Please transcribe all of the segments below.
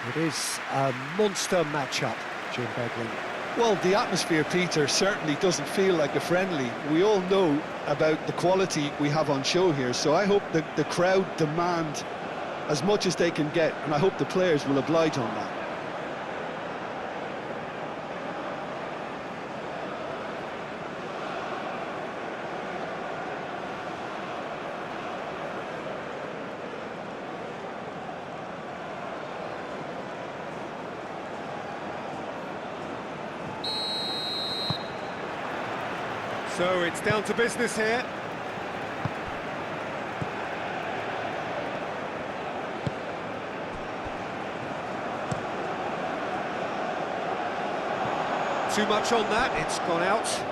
It is a monster matchup, Jim Begley. Well, the atmosphere, Peter, certainly doesn't feel like a friendly. We all know about the quality we have on show here, so I hope that the crowd demand as much as they can get, and I hope the players will oblige on that. So it's down to business here. Too much on that, it's gone out.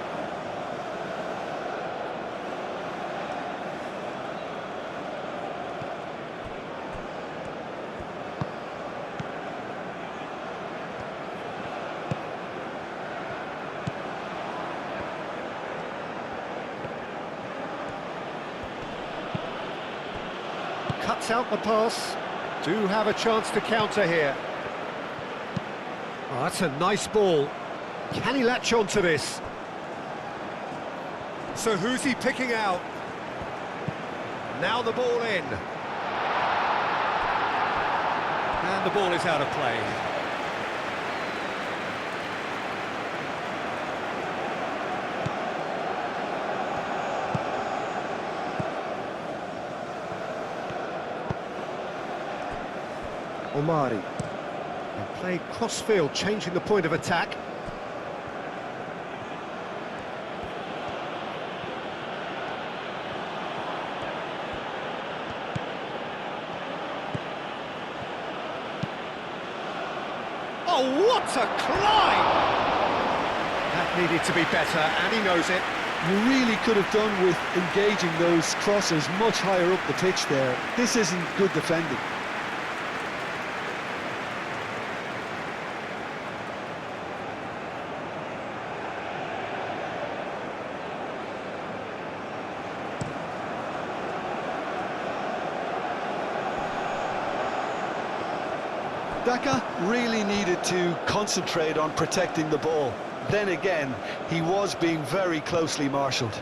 Cuts out the pass. Do have a chance to counter here. Oh, that's a nice ball. Can he latch on to this? So who's he picking out? Now the ball in. And the ball is out of play. Omari. And played cross-field, changing the point of attack. Oh, what a climb! That needed to be better, and he knows it. You really could have done with engaging those crosses much higher up the pitch there. This isn't good defending. Daka really needed to concentrate on protecting the ball. Then again, he was being very closely marshalled.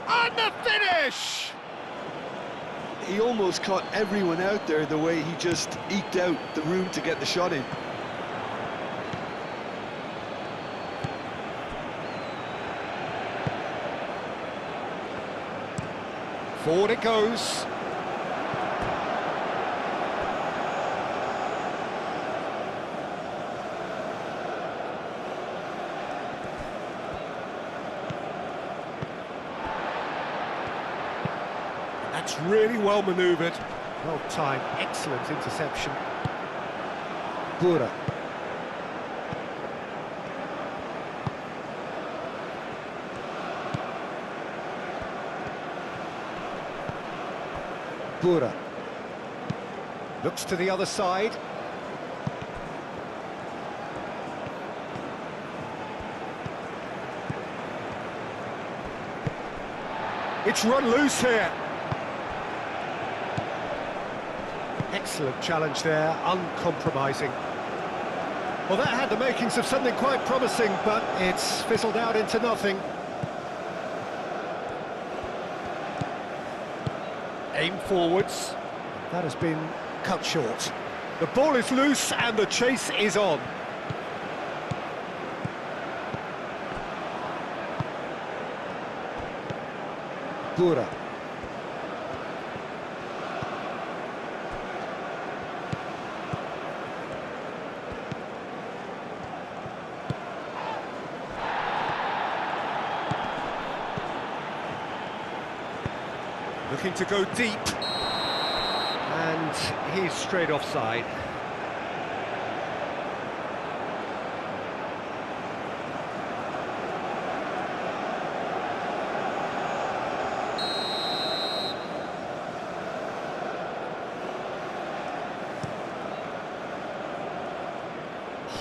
And the finish! He almost caught everyone out there the way he just eked out the room to get the shot in. Forward it goes. That's really well manoeuvred. Well timed, excellent interception. Bura. Bura. Looks to the other side. It's run loose here. Excellent challenge there, uncompromising. Well, that had the makings of something quite promising, but it's fizzled out into nothing. Aim forwards. That has been cut short. The ball is loose and the chase is on. Bura. Looking to go deep. And he's straight offside.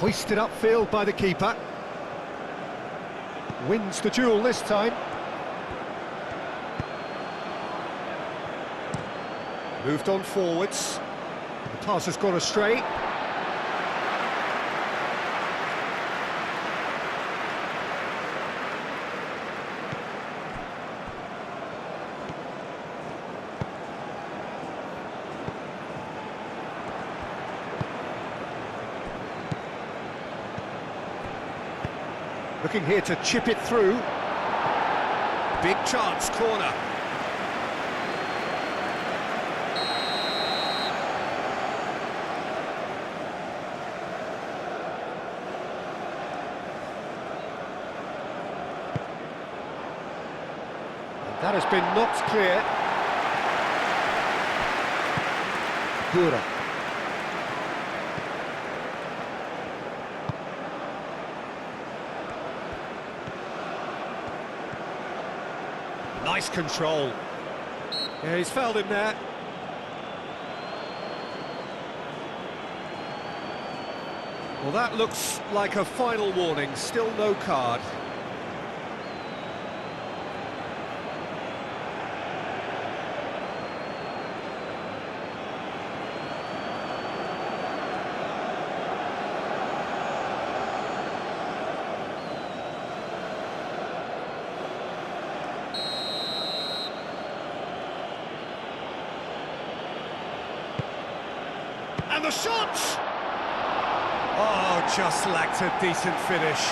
Hoisted upfield by the keeper. Wins the duel this time. Moved on forwards. The pass has gone astray. Looking here to chip it through. Big chance, corner. That has been knocked clear. Gura. Nice control. Yeah, he's fouled him there. Well, that looks like a final warning. Still no card. And the shot! Oh, just lacked a decent finish.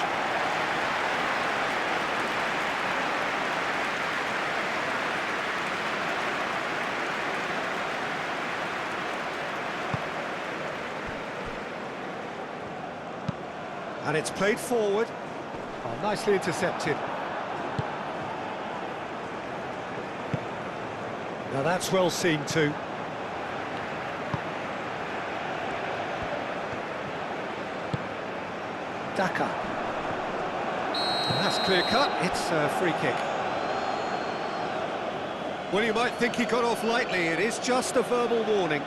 And it's played forward. Oh, nicely intercepted. Now that's well seen too. Daka. And that's clear cut, it's a free kick. Well, you might think he got off lightly, it is just a verbal warning.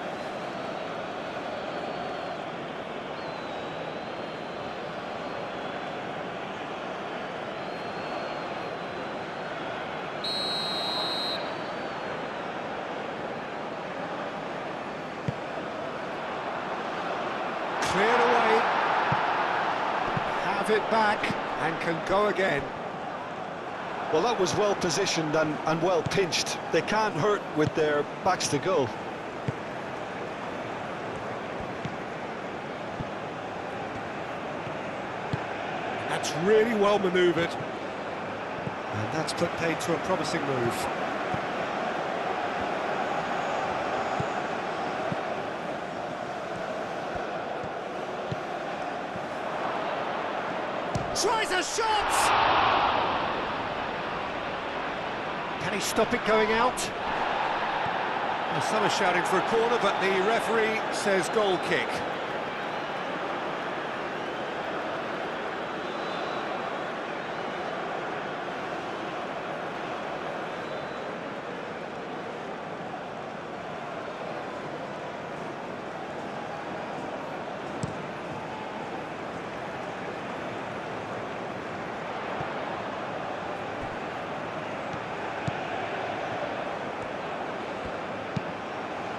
Cleared away. Have it back and can go again. Well, that was well positioned and well pinched. They can't hurt with their backs to goal. That's really well manoeuvred. And that's put paid to a promising move. Tries a shot! Can he stop it going out? Well, some are shouting for a corner, but the referee says goal kick.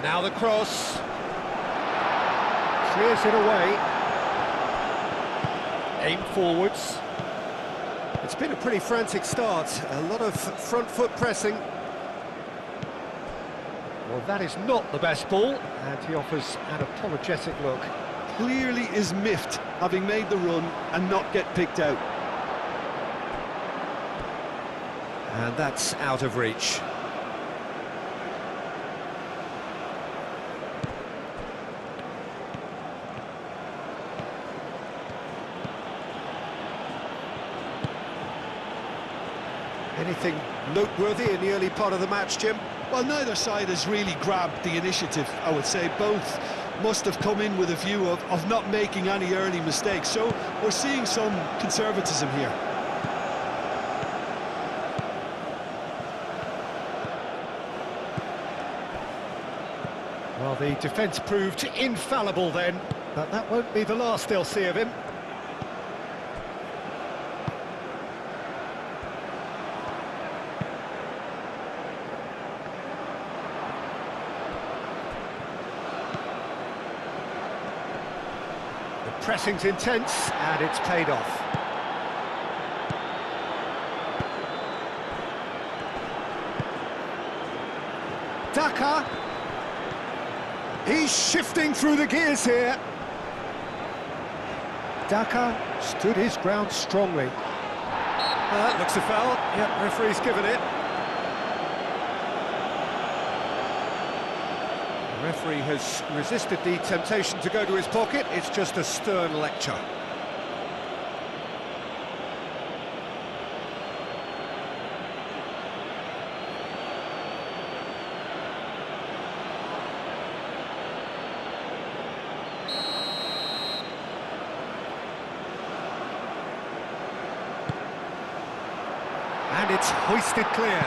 Now the cross. Clears it away. Aim forwards. It's been a pretty frantic start. A lot of front foot pressing. Well, that is not the best ball, and he offers an apologetic look. Clearly is miffed, having made the run and not get picked out. And that's out of reach. Anything noteworthy in the early part of the match, Jim? Well, neither side has really grabbed the initiative, I would say. Both must have come in with a view of not making any early mistakes. So we're seeing some conservatism here. Well, the defence proved infallible then, but that won't be the last they'll see of him. pressing's intense, and it's paid off. Daka. He's shifting through the gears here. Daka stood his ground strongly. Looks a foul. Yep, referee's given it. The referee has resisted the temptation to go to his pocket. It's just a stern lecture. And it's hoisted clear.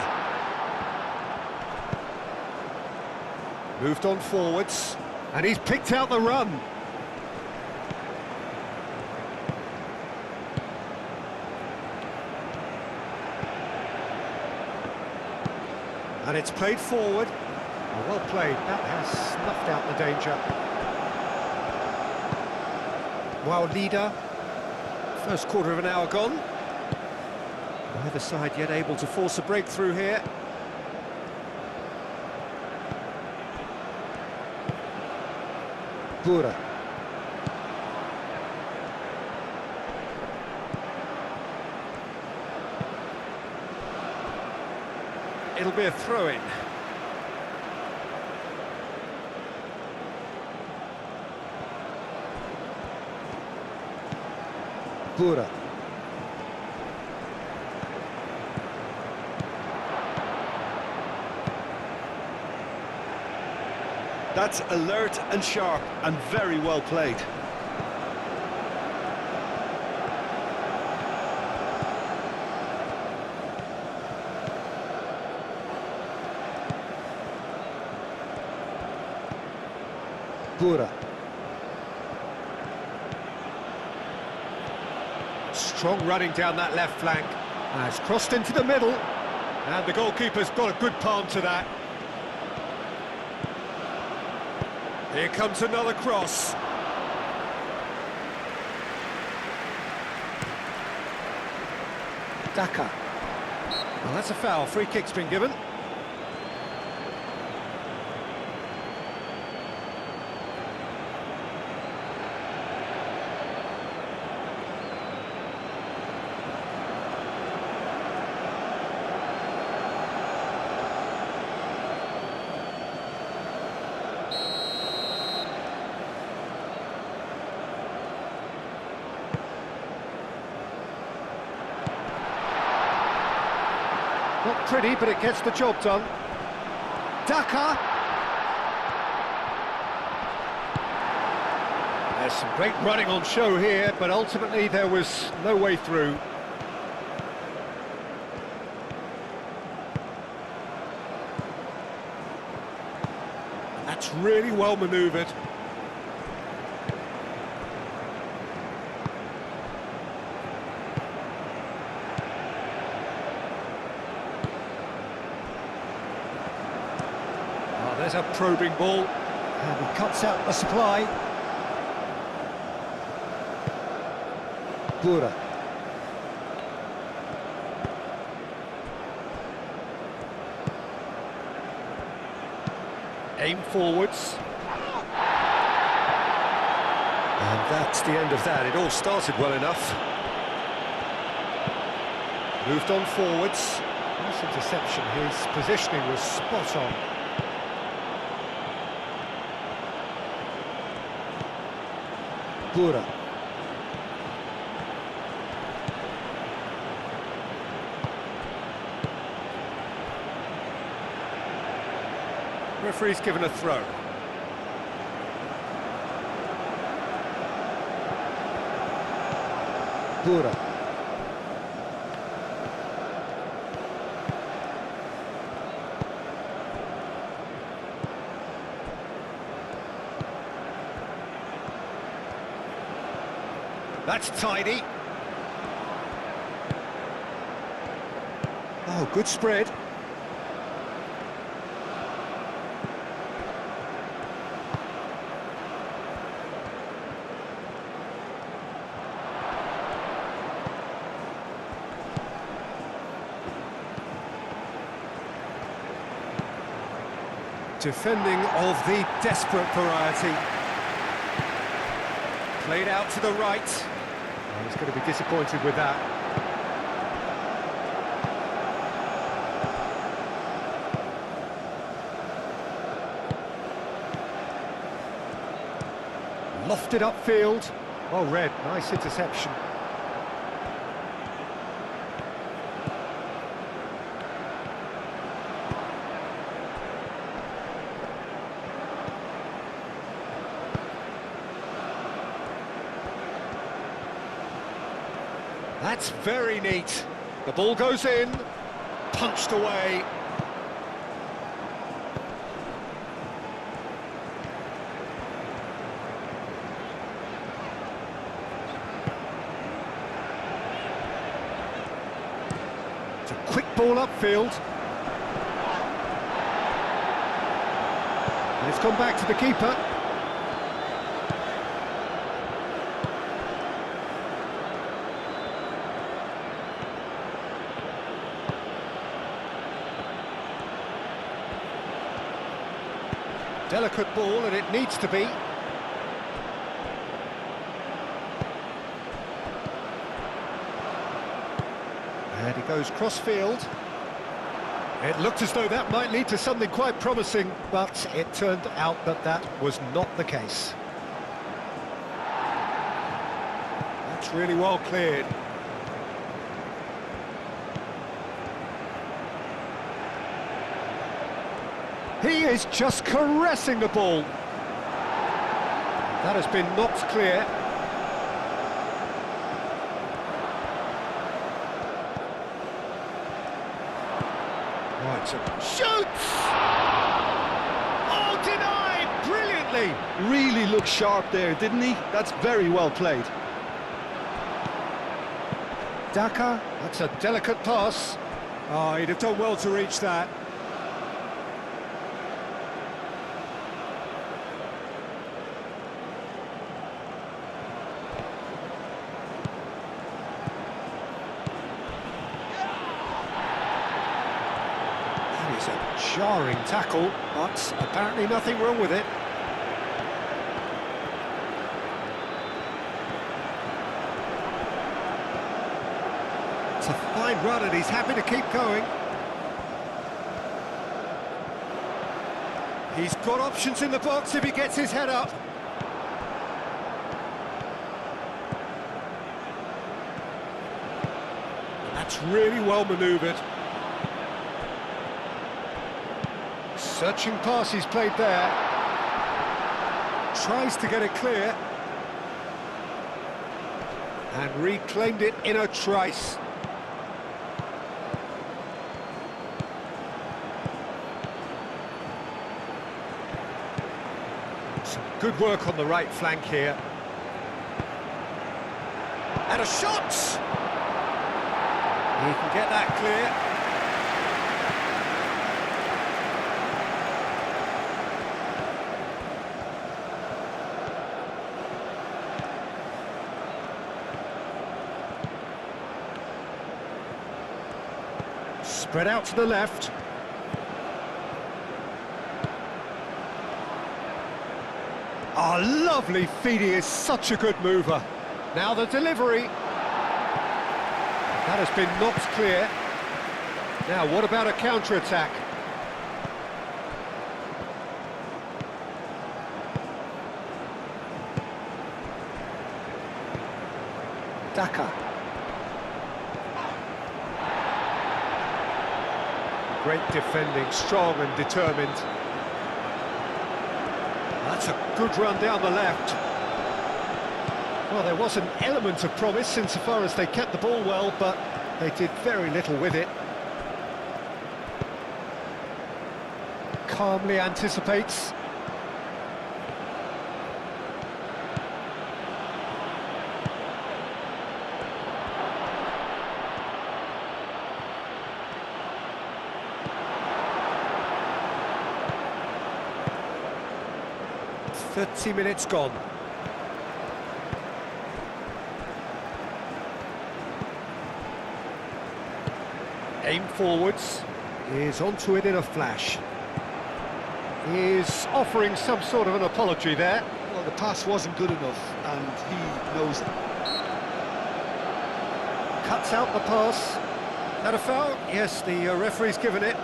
Moved on forwards, and he's picked out the run. And it's played forward. Well played, that has snuffed out the danger. Well, leader, first quarter of an hour gone. Neither side yet able to force a breakthrough here. Bura. It'll be a throw-in. Bura. That's alert and sharp and very well played. Bura. Strong running down that left flank. Has crossed into the middle. And the goalkeeper's got a good palm to that. Here comes another cross. Daka. Well, that's a foul. Free kick's been given. Not pretty, but it gets the job done. Daka. There's some great running on show here, but ultimately there was no way through. That's really well manoeuvred. There's a probing ball, and he cuts out the supply. Bura. Aim forwards. And that's the end of that. It all started well enough. Moved on forwards. Nice interception. His positioning was spot on. Bura. Referee's given a throw. Bura. That's tidy. Oh, good spread. Defending of the desperate variety. Played out to the right. Oh, he's going to be disappointed with that. Lofted upfield. Well read, nice interception. That's very neat. The ball goes in, punched away. It's a quick ball upfield. And it's gone back to the keeper. Delicate ball, and it needs to be. And he goes cross-field. It looked as though that might lead to something quite promising, but it turned out that that was not the case. That's really well cleared. He is just caressing the ball. That has been knocked clear. Right, so shoots! Oh, denied! Brilliantly! Really looked sharp there, didn't he? That's very well played. Daka, that's a delicate pass. Oh, he'd have done well to reach that. It's a jarring tackle, but apparently nothing wrong with it. It's a fine run and he's happy to keep going. He's got options in the box if he gets his head up. That's really well manoeuvred. Searching pass he's played there. Tries to get it clear. And reclaimed it in a trice. Some good work on the right flank here. And a shot! He can get that clear. Spread out to the left. Oh, lovely feed, he is such a good mover. Now the delivery. That has been knocked clear. Now, what about a counter-attack? Daka. Great defending, strong and determined. That's a good run down the left. Well, there was an element of promise insofar as they kept the ball well, but they did very little with it. Calmly anticipates. "30 minutes gone. Aim forwards, is onto it in a flash. He's offering some sort of an apology there. Well, the pass wasn't good enough, and he knows it. Cuts out the pass. That a foul? Yes, the referee's given it.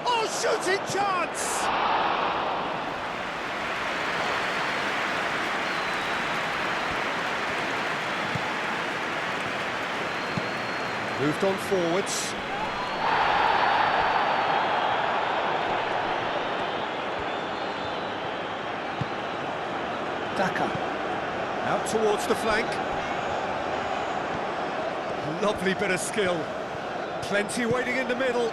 Oh, shooting chance! Moved on forwards. Daka. Out towards the flank. Lovely bit of skill. Plenty waiting in the middle.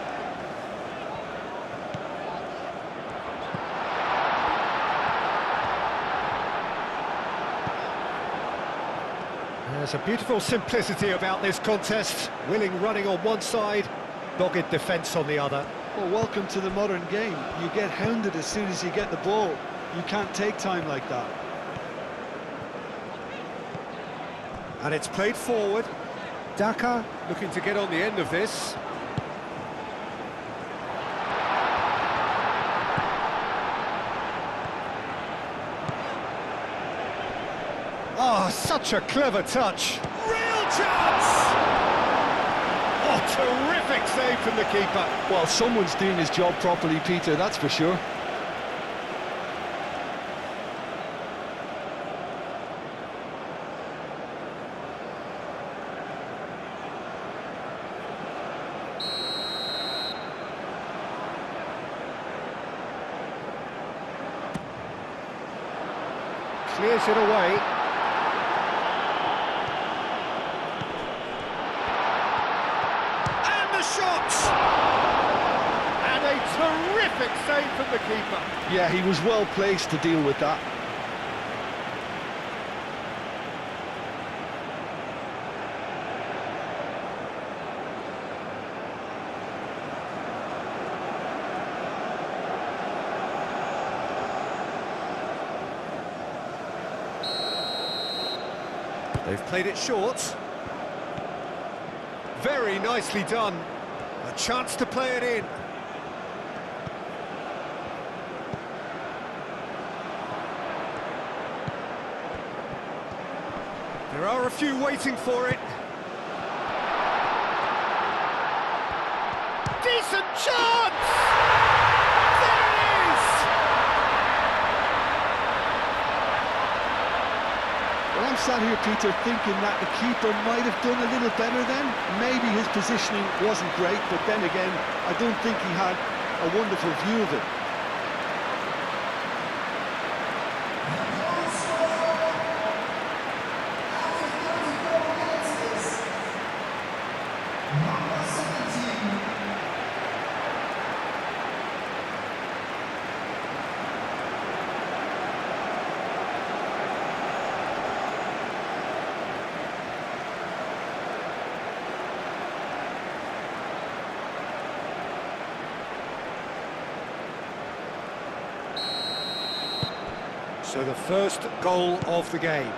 There's a beautiful simplicity about this contest. Willing running on one side, dogged defence on the other. Well, welcome to the modern game. You get hounded as soon as you get the ball. You can't take time like that. And it's played forward. Daka looking to get on the end of this. Oh, such a clever touch. Real chance! Oh, terrific save from the keeper. Well, someone's doing his job properly, Peter, that's for sure. Clears it away. Shots! And a terrific save from the keeper. Yeah, he was well placed to deal with that. They've played it short. Very nicely done. A chance to play it in. There are a few waiting for it. Decent chance! There it is! Well, I'm sat here, Peter, thinking that the keeper might have done a little better then. Maybe his positioning wasn't great, but then again, I don't think he had a wonderful view of it. So the first goal of the game.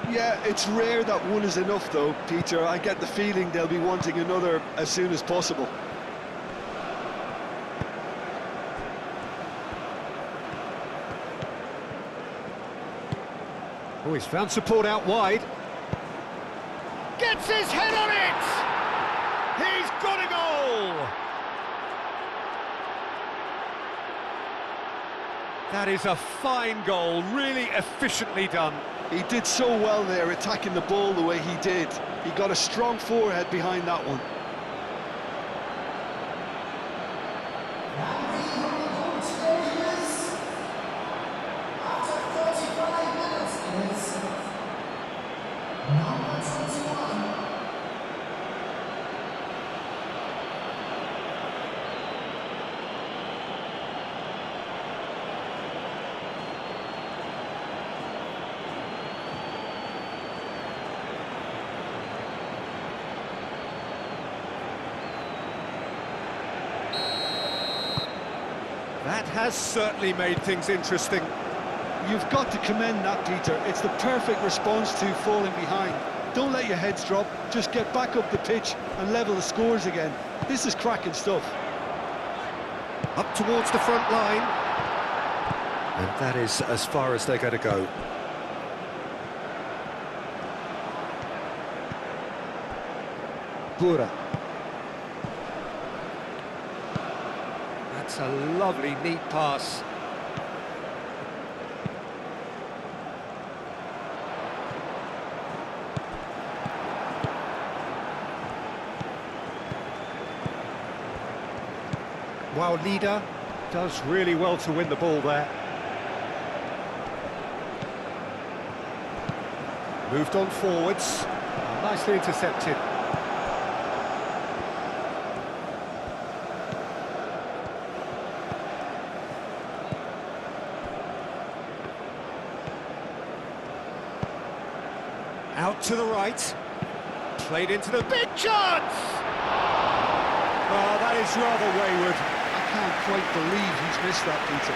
Yeah, it's rare that one is enough though, Peter. I get the feeling they'll be wanting another as soon as possible. Oh, he's found support out wide. Gets his head on it! He's got a goal! That is a fine goal, really efficiently done. He did so well there, attacking the ball the way he did. He got a strong forehead behind that one. That has certainly made things interesting. You've got to commend that, Peter. It's the perfect response to falling behind. Don't let your heads drop, just get back up the pitch and level the scores again. This is cracking stuff. Up towards the front line. And that is as far as they're going to go. Bura. That's a lovely, neat pass. Wow, leader does really well to win the ball there. Moved on forwards. Nicely intercepted. Out to the right. Played into the big chance! Oh, that is rather wayward. I can't quite believe he's missed that, Peter.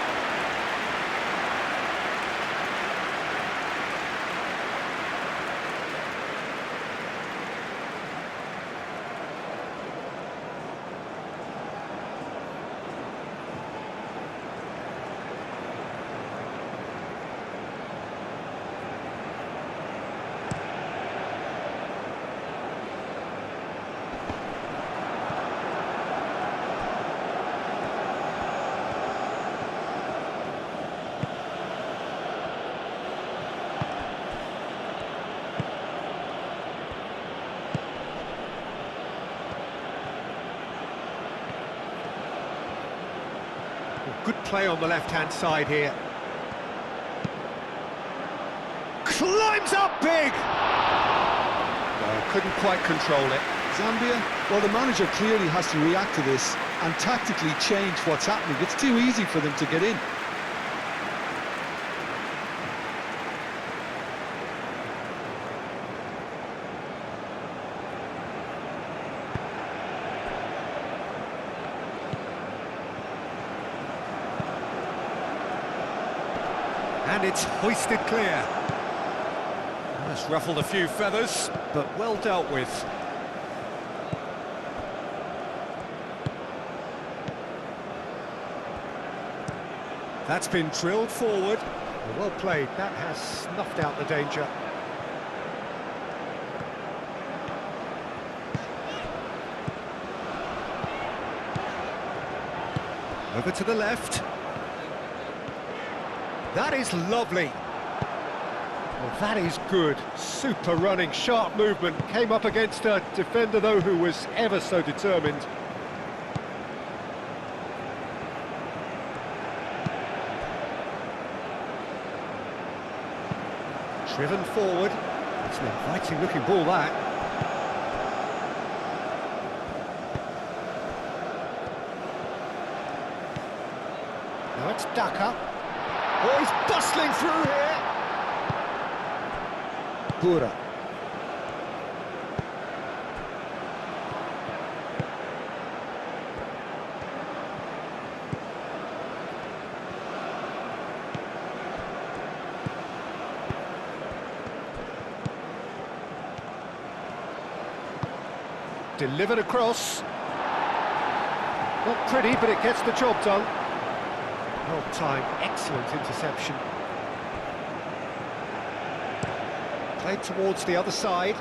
Good play on the left-hand side here. Climbs up big! No, couldn't quite control it. Zambia, well, the manager clearly has to react to this and tactically change what's happening. It's too easy for them to get in. And it's hoisted clear. That's ruffled a few feathers, but well dealt with. That's been drilled forward. Well played, that has snuffed out the danger. Over to the left. That is lovely. Well, that is good. Super running, sharp movement. Came up against a defender, though, who was ever so determined. Driven forward. It's an inviting looking ball, that. Now it's Daka. Oh, he's bustling through here. Bura. Delivered across. Not pretty, but it gets the job done. Well timed, excellent interception. Played towards the other side.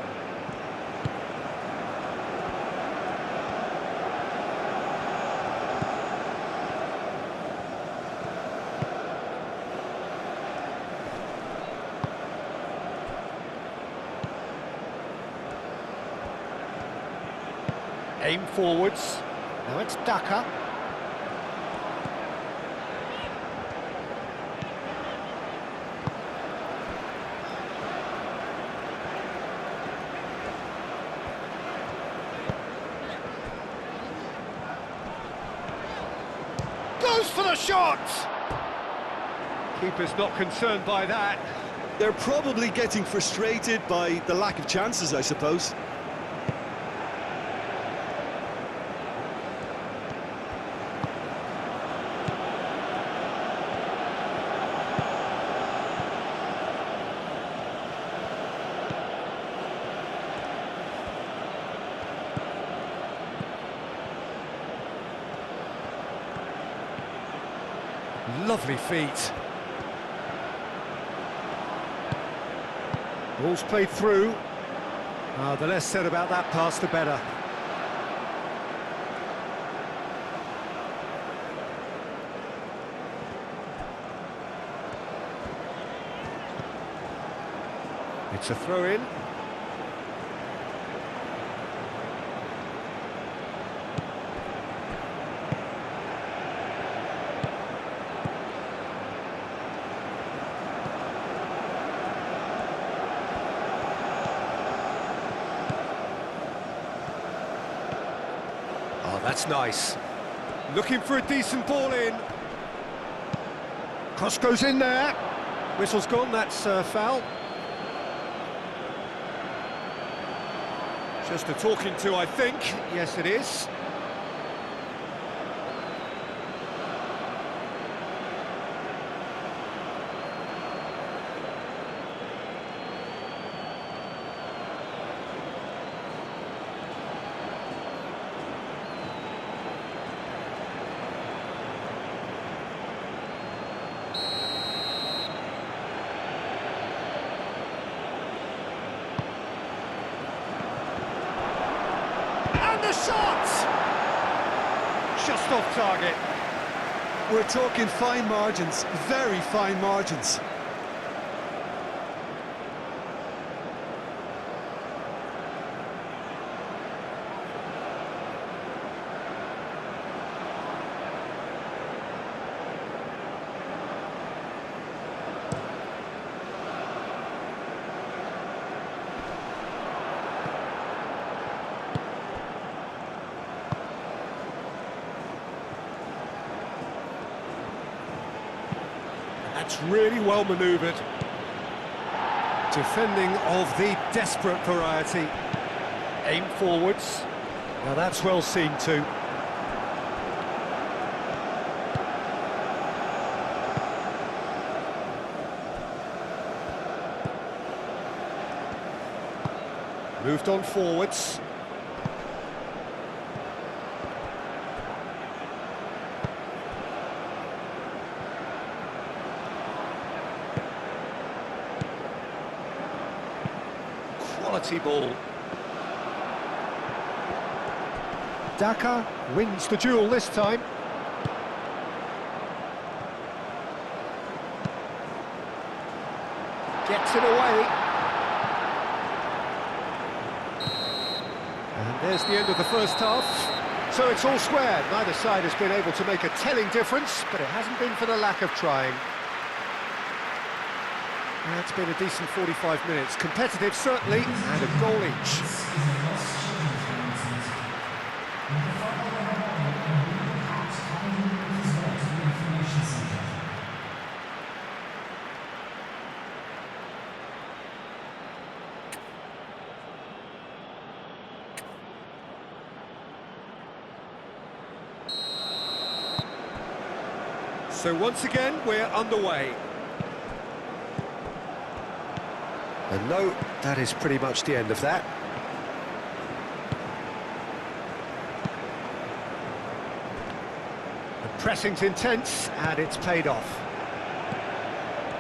Aim forwards. Now it's Daka. Goes for the shot! Keeper's not concerned by that. They're probably getting frustrated by the lack of chances, I suppose. Lovely feet. Ball's played through. The less said about that pass, the better. It's a throw-in. Oh, that's nice. Looking for a decent ball in. Cross goes in there. Whistle's gone, that's foul. Just a talking to, I think. Yes, it is. The shot! Just off target. We're talking fine margins, very fine margins. That's really well manoeuvred. Defending of the desperate variety. Aim forwards. Now that's well seen too. Moved on forwards. Quality ball. Daka wins the duel this time. Gets it away. And there's the end of the first half. So it's all square. Neither side has been able to make a telling difference, but it hasn't been for the lack of trying. That's been a decent 45 minutes. Competitive, certainly, and a goal each. So once again, we're underway. And no, that is pretty much the end of that. The pressing's intense, and it's paid off.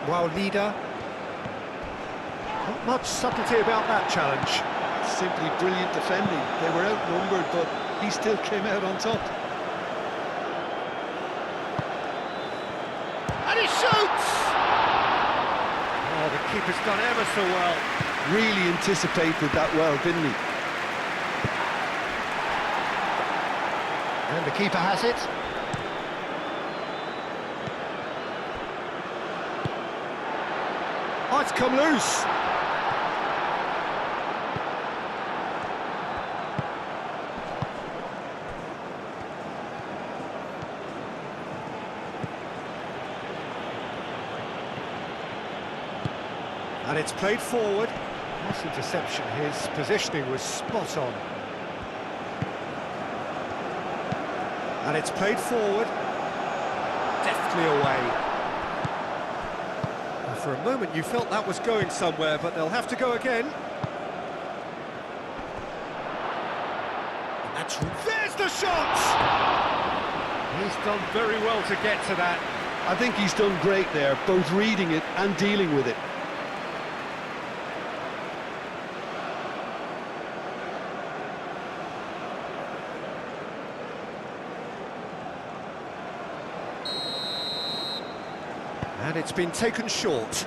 Wow, leader. Not much subtlety about that challenge. Simply brilliant defending. They were outnumbered, but he still came out on top. And he shoots! Oh, the keeper's done ever so well. Really anticipated that well, didn't he? And the keeper has it. Oh, it's come loose. And it's played forward. Nice interception. His positioning was spot on. And it's played forward. Deftly away. Well, for a moment you felt that was going somewhere, but they'll have to go again. There's the shot! He's done very well to get to that. I think he's done great there, both reading it and dealing with it. And it's been taken short.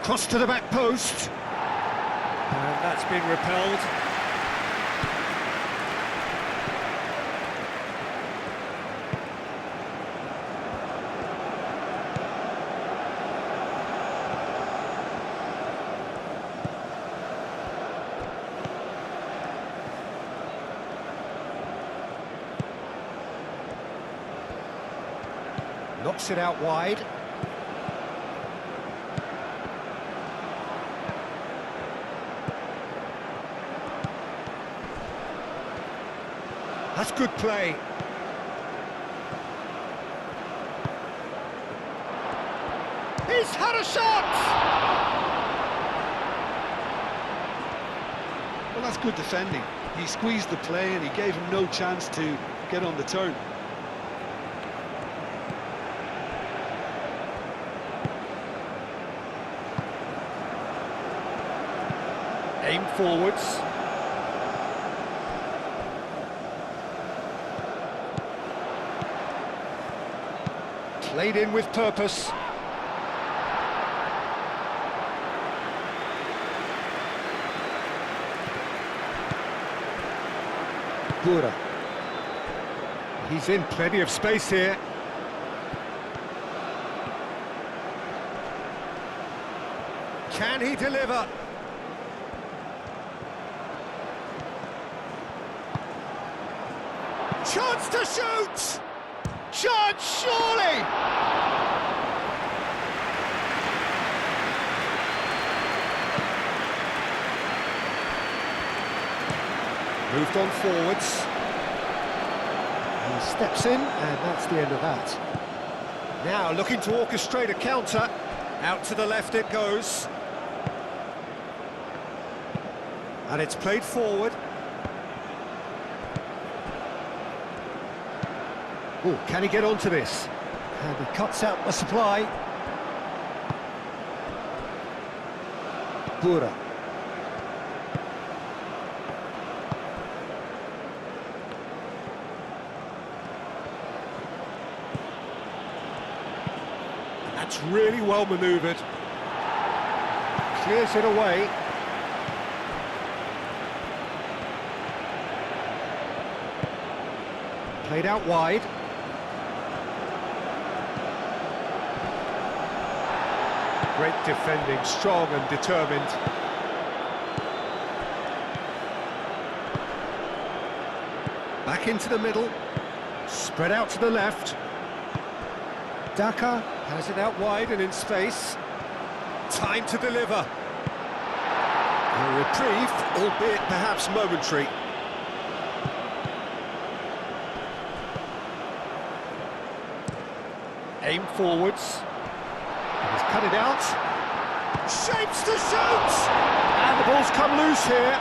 Cross to the back post. And that's been repelled. Knocks it out wide. That's good play. He's had a shot! Well, that's good defending. He squeezed the play and he gave him no chance to get on the turn. Aim forwards. Played in with purpose. Bura. He's in plenty of space here. Can he deliver? Chance to shoot! Chance, surely! Moved on forwards. He steps in, and that's the end of that. Now looking to orchestrate a counter. Out to the left it goes. And it's played forward. Oh, can he get onto this? And he cuts out the supply. Bura. That's really well manoeuvred. Clears it away. Played out wide. Great defending, strong and determined. Back into the middle. Spread out to the left. Daka has it out wide and in space. Time to deliver. A reprieve, albeit perhaps momentary. Aim forwards. He's cut it out. Shapes to shoot! And the ball's come loose here.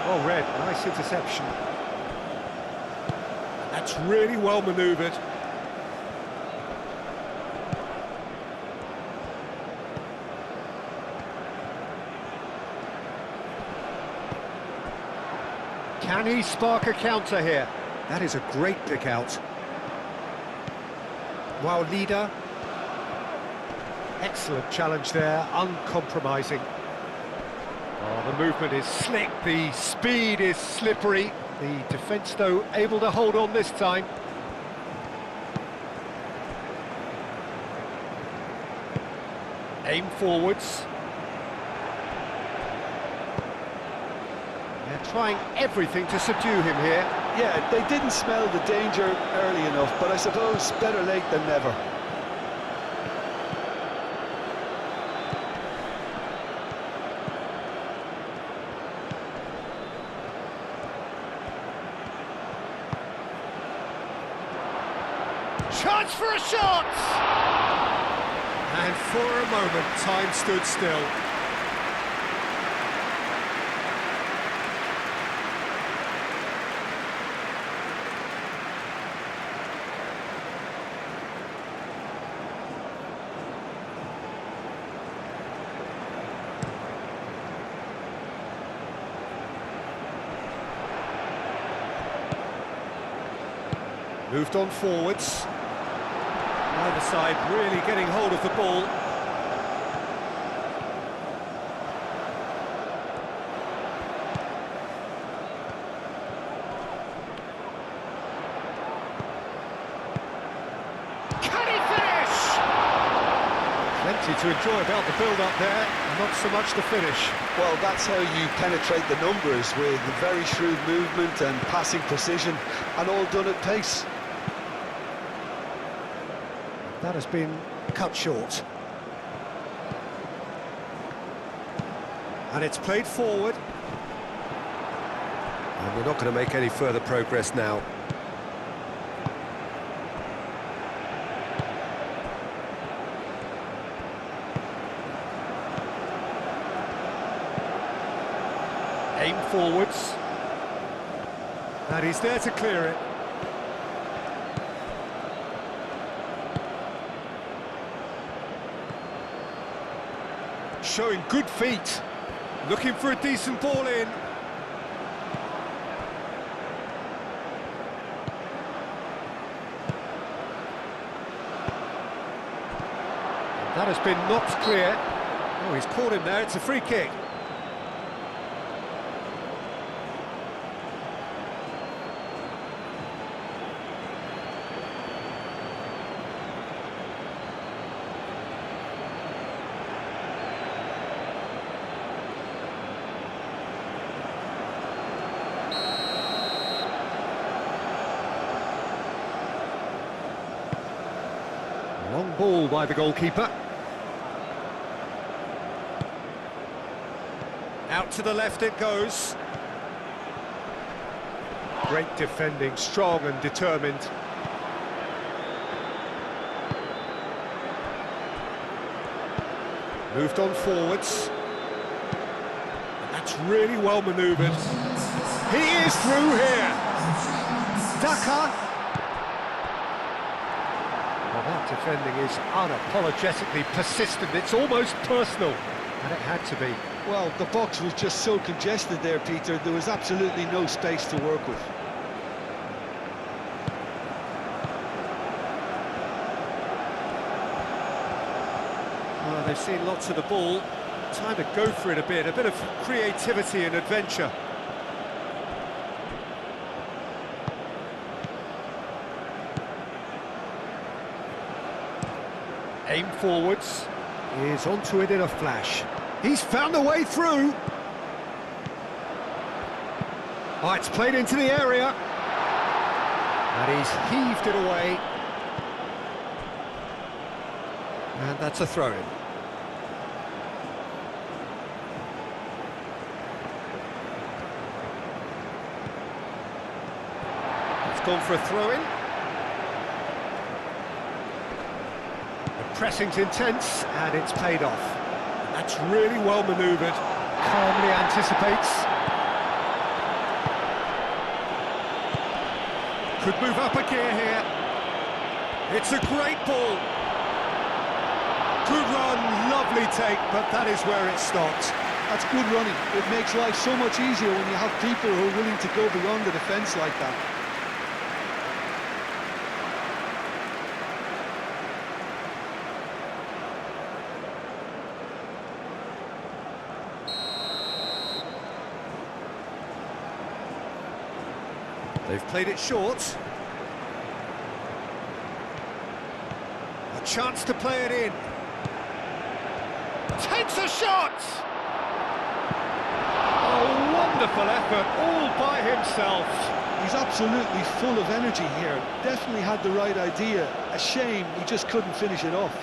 Well read, nice interception. That's really well manoeuvred. Can he spark a counter here? That is a great pick out. Wow, leader. Excellent challenge there, uncompromising. Oh, the movement is slick, the speed is slippery. The defence, though, able to hold on this time. Aim forwards. They're trying everything to subdue him here. Yeah, they didn't smell the danger early enough, but I suppose better late than never. Chance for a shot! And for a moment, time stood still. Moved on forwards. Neither side really getting hold of the ball. Can he finish? Plenty to enjoy about the build-up there, not so much the finish. Well, that's how you penetrate the numbers, with very shrewd movement and passing precision, and all done at pace. That has been cut short. And it's played forward. And we're not going to make any further progress now. Aim forwards. And he's there to clear it. Showing good feet, looking for a decent ball in. That has been knocked clear. Oh, he's caught him there, it's a free kick. Long ball by the goalkeeper. Out to the left it goes. Great defending, strong and determined. Moved on forwards. That's really well manoeuvred. He is through here. Daka. That defending is unapologetically persistent, it's almost personal, and it had to be. Well, the box was just so congested there, Peter, there was absolutely no space to work with. Well, they've seen lots of the ball, time to go for it a bit of creativity and adventure. Aim forwards, is onto it in a flash. He's found a way through. Oh, it's played into the area. And he's heaved it away. And that's a throw-in. It's gone for a throw-in. Pressing's intense, and it's paid off. And that's really well manoeuvred, calmly anticipates. Could move up a gear here. It's a great ball. Good run, lovely take, but that is where it stopped. That's good running. It makes life so much easier when you have people who are willing to go beyond the defence like that. They've played it short. A chance to play it in. Takes a shot! Oh, wonderful effort, all by himself. He's absolutely full of energy here. Definitely had the right idea. A shame he just couldn't finish it off.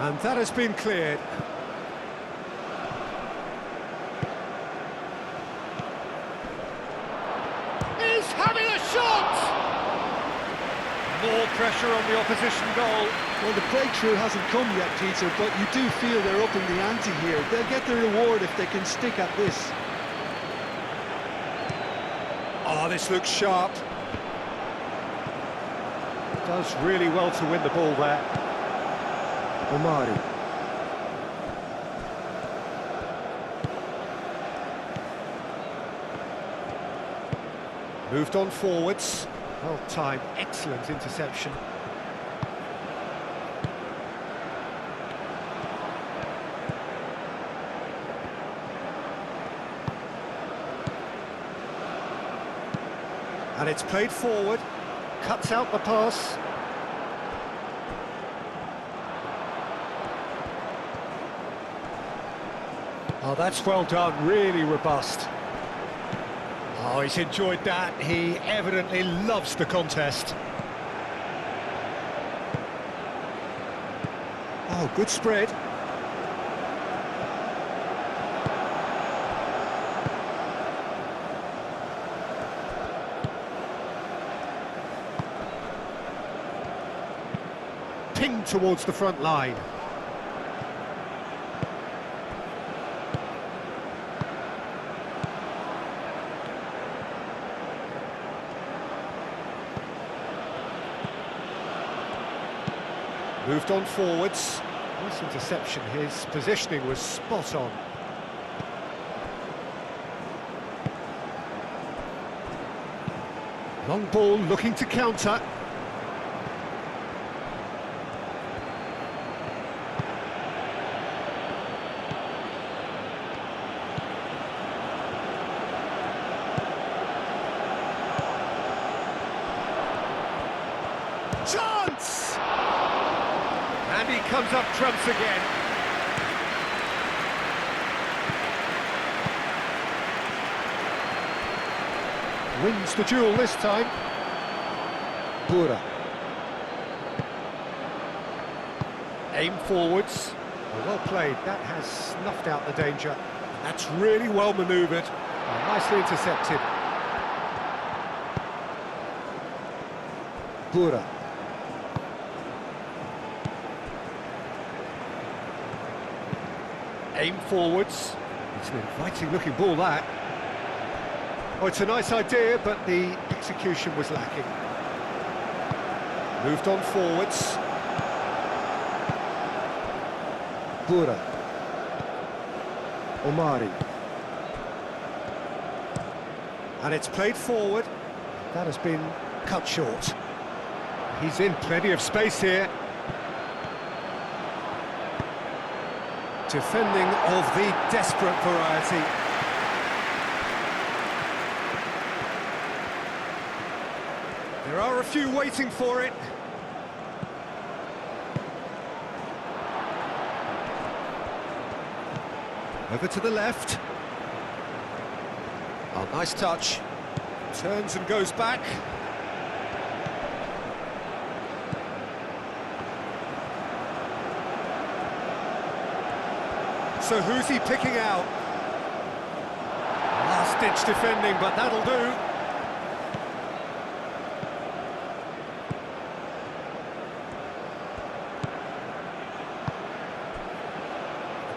And that has been cleared. pressure on the opposition goal. Well, the breakthrough hasn't come yet, Peter, but you do feel they're upping the ante here. They'll get the reward if they can stick at this. Oh, this looks sharp. Does really well to win the ball there. Omari. Moved on forwards. Well timed, excellent interception. And it's played forward, cuts out the pass. Oh, that's well done, really robust. Oh, he's enjoyed that. He evidently loves the contest. Oh, good spread. Pinged towards the front line. Moved on forwards. Nice interception. His positioning was spot on. Long ball looking to counter. Chance! And he comes up trumps again. Wins the duel this time. Pura. Aim forwards. Well played. That has snuffed out the danger. That's really well manoeuvred. Nicely intercepted. Pura. Aim forwards. It's an inviting looking ball, that. Oh, it's a nice idea, but the execution was lacking. Moved on forwards. Pura. Omari. And it's played forward. That has been cut short. He's in plenty of space here. Defending of the desperate variety. There are a few waiting for it. Over to the left. Oh, nice touch. Turns and goes back. So who's he picking out? Last-ditch defending, but that'll do.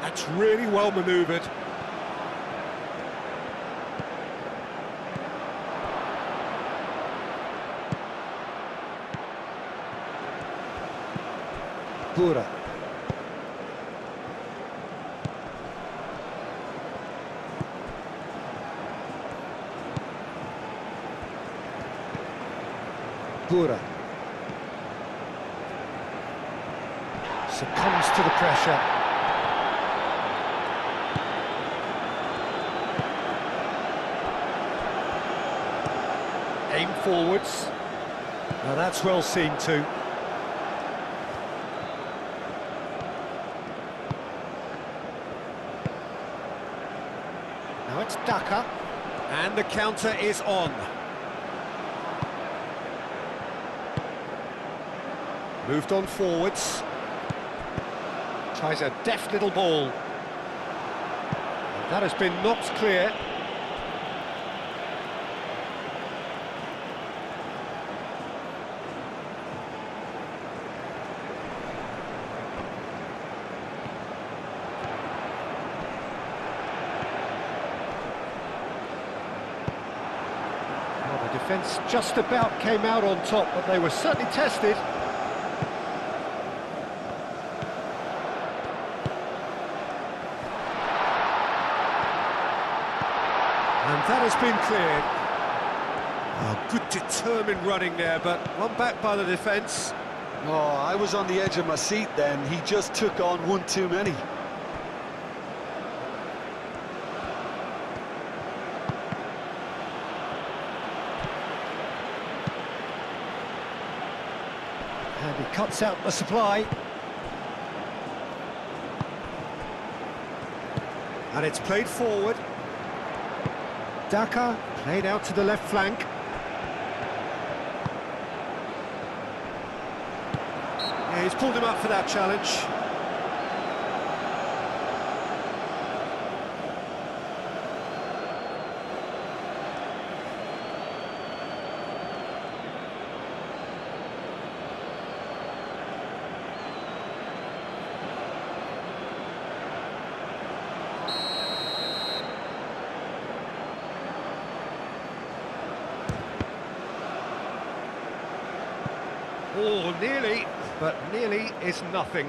That's really well manoeuvred. Pura. Pura. Succumbs to the pressure. Aim forwards. Now that's well seen too. Now it's Daka. And the counter is on. Moved on forwards. Tries a deft little ball. That has been knocked clear. Defence just about came out on top, but they were certainly tested. And that has been cleared. Oh, good determined running there, but one back by the defence. Oh, I was on the edge of my seat then. He just took on one too many. And he cuts out the supply. And it's played forward. Daka played out to the left flank. Yeah, he's pulled him up for that challenge. Oh, nearly, but nearly is nothing.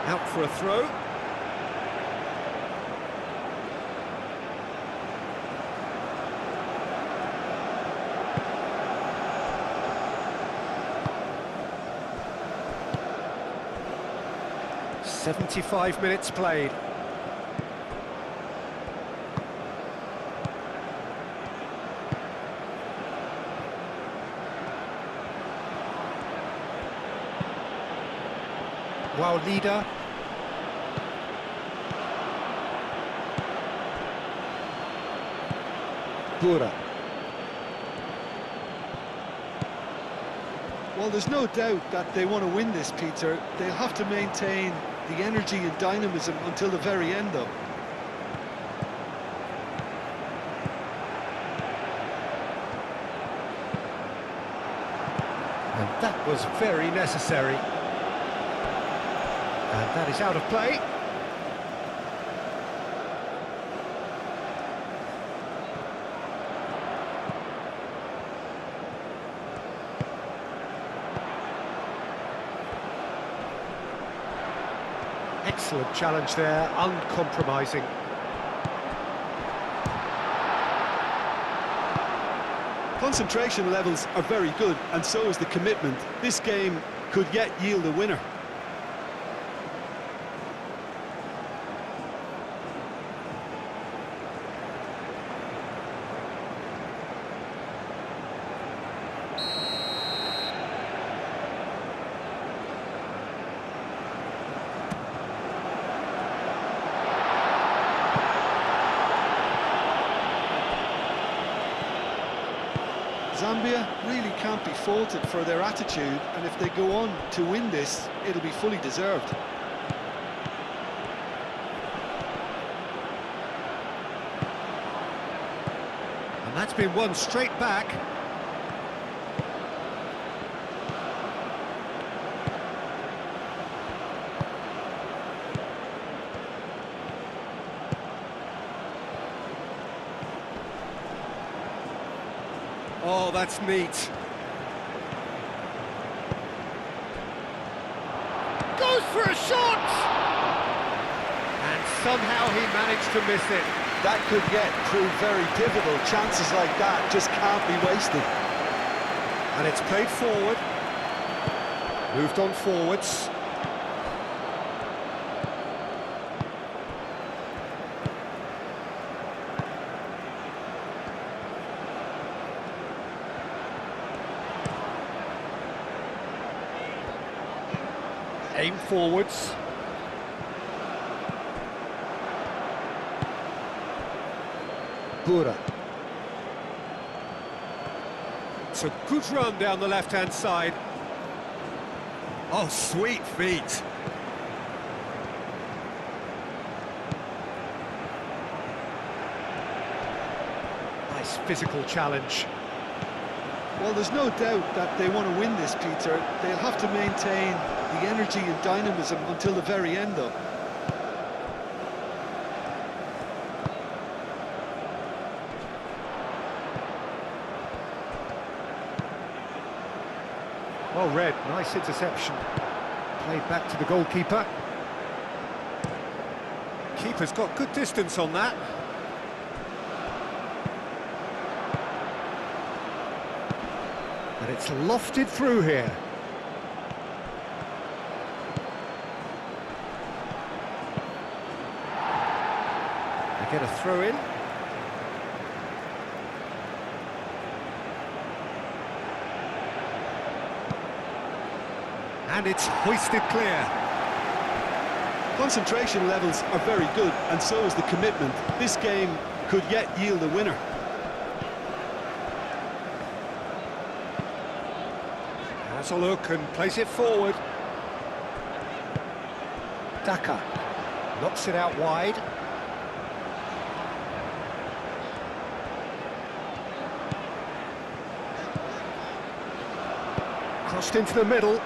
Out for a throw. "75 minutes played. Wow, leader. Pura. Well, there's no doubt that they want to win this, Peter. They'll have to maintain the energy and dynamism until the very end, though. And that was very necessary. And that is out of play. Excellent challenge there, uncompromising. Concentration levels are very good, and so is the commitment. This game could yet yield a winner. Zambia really can't be faulted for their attitude, and if they go on to win this, it'll be fully deserved. And that's been won straight back. Oh, that's neat. Goes for a shot! And somehow he managed to miss it. That could yet prove very difficult. Chances like that just can't be wasted. And it's played forward. Moved on forwards. Aim forwards. Pura. It's a good run down the left-hand side. Oh, sweet feet. Nice physical challenge. Well, there's no doubt that they want to win this, Peter. They'll have to maintain the energy and dynamism until the very end, though. Well read, nice interception. Played back to the goalkeeper. Keeper's got good distance on that. And it's lofted through here. They get a throw in. And it's hoisted clear. Concentration levels are very good, and so is the commitment. This game could yet yield a winner. Has a look and plays it forward. Daka knocks it out wide. Crossed into the middle.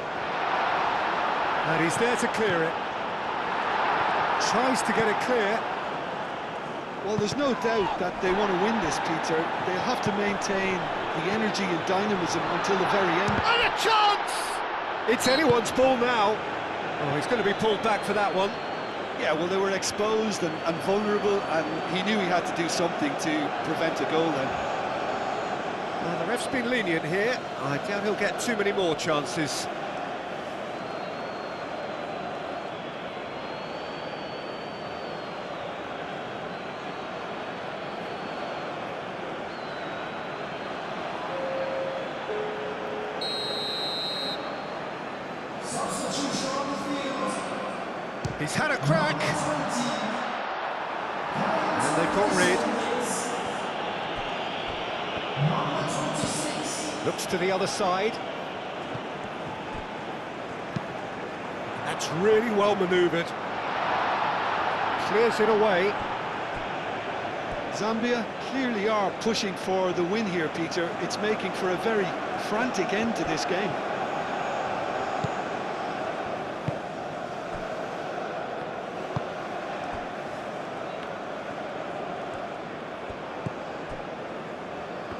And he's there to clear it. Tries to get it clear. Well, there's no doubt that they want to win this, Peter. They'll have to maintain the energy and dynamism until the very end. And a chance! It's anyone's ball now. Oh, he's going to be pulled back for that one. Yeah, well, they were exposed and vulnerable, and he knew he had to do something to prevent a goal then. Well, the ref's been lenient here. I doubt he'll get too many more chances. He's had a crack. And they've got rid. Looks to the other side. That's really well manoeuvred. Clears it away. Zambia clearly are pushing for the win here, Peter. It's making for a very frantic end to this game.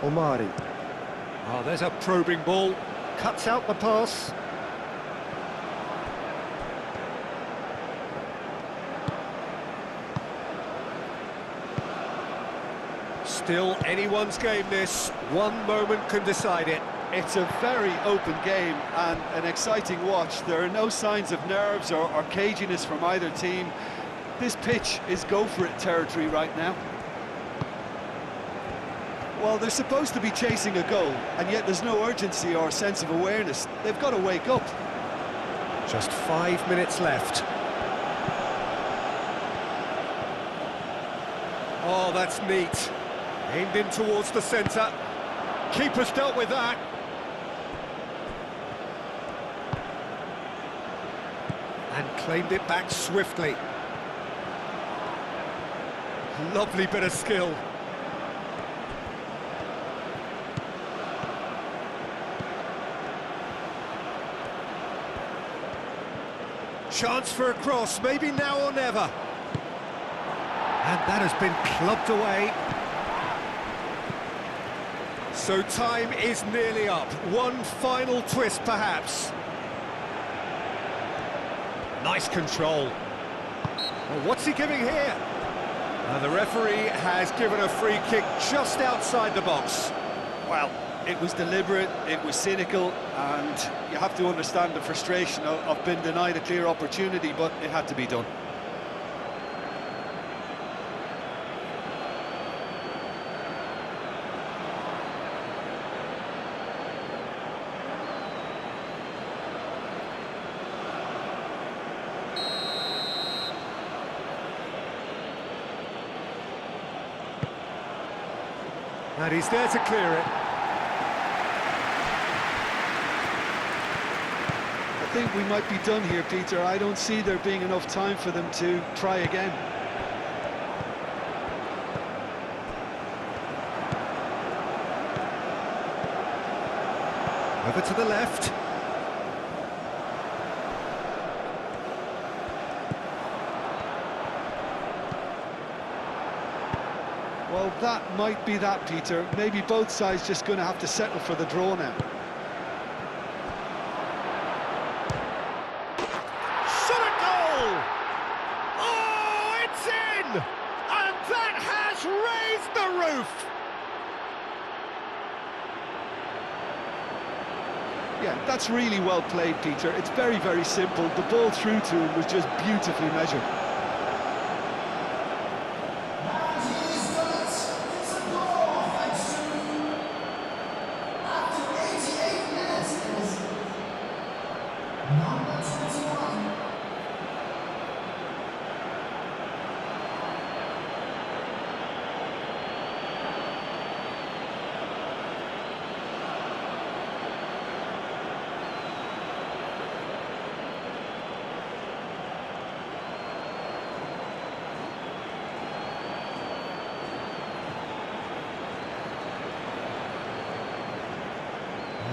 Omari. Oh, there's a probing ball. Cuts out the pass. Still anyone's game this. One moment can decide it. It's a very open game and an exciting watch. There are no signs of nerves or caginess from either team. This pitch is go-for-it territory right now. Well, they're supposed to be chasing a goal, and yet there's no urgency or sense of awareness. They've got to wake up. Just 5 minutes left. Oh, that's neat. Aimed in towards the centre. Keeper's dealt with that. And claimed it back swiftly. Lovely bit of skill. Chance for a cross, maybe now or never. And that has been clubbed away. So time is nearly up. One final twist, perhaps. Nice control. Well, what's he giving here? The referee has given a free kick just outside the box. Well, it was deliberate, it was cynical, and you have to understand the frustration of being denied a clear opportunity, but it had to be done. And he's there to clear it. I think we might be done here, Peter. I don't see there being enough time for them to try again. Over to the left. Well, that might be that, Peter. Maybe both sides just going to have to settle for the draw now. Shot a goal! Oh, it's in! And that has raised the roof! Yeah, that's really well played, Peter. It's very, very simple. The ball through to him was just beautifully measured.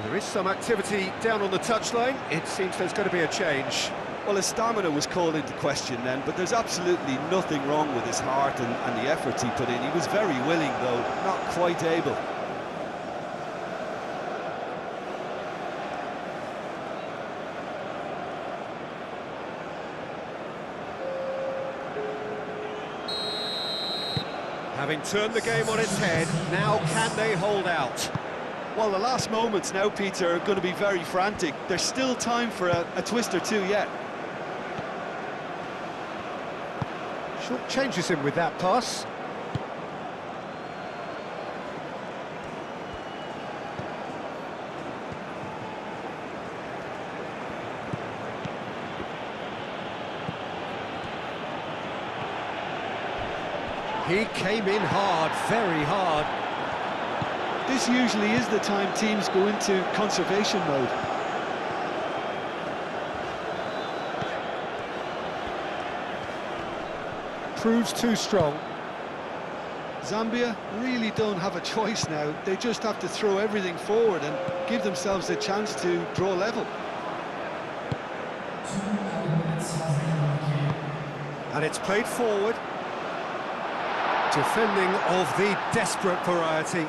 There is some activity down on the touchline. It seems there's going to be a change. Well, his stamina was called into question then, but there's absolutely nothing wrong with his heart and the efforts he put in. He was very willing, though, not quite able. Having turned the game on its head, now can they hold out? Well, the last moments now, Peter, are going to be very frantic. There's still time for a twist or two yet. Short changes him with that pass. He came in hard, very hard. This usually is the time teams go into conservation mode. Proves too strong. Zambia really don't have a choice now. They just have to throw everything forward and give themselves a chance to draw level. And it's played forward. Defending of the desperate variety.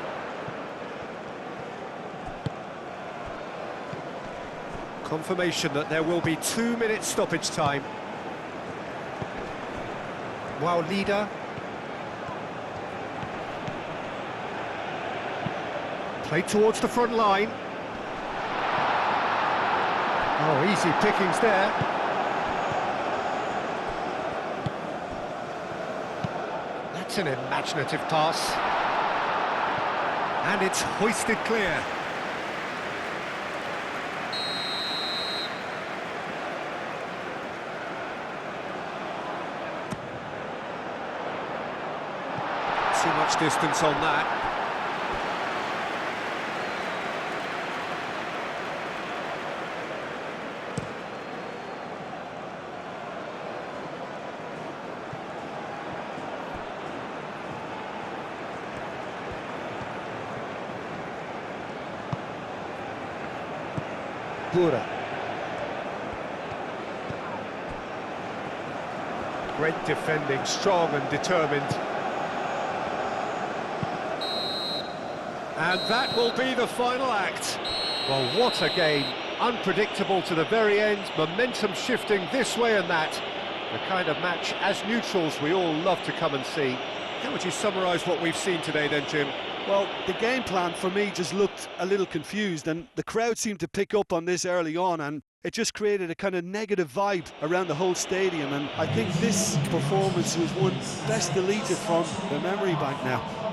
Confirmation that there will be 2 minutes stoppage time. Wow, leader. Played towards the front line. Oh, easy pickings there. That's an imaginative pass. And it's hoisted clear. Too much distance on that. Pura. Great defending, strong and determined. And that will be the final act. Well, what a game. Unpredictable to the very end, momentum shifting this way and that. The kind of match, as neutrals, we all love to come and see. How would you summarise what we've seen today then, Jim? Well, the game plan for me just looked a little confused, and the crowd seemed to pick up on this early on, and it just created a kind of negative vibe around the whole stadium, and I think this performance was one best deleted from the memory bank now.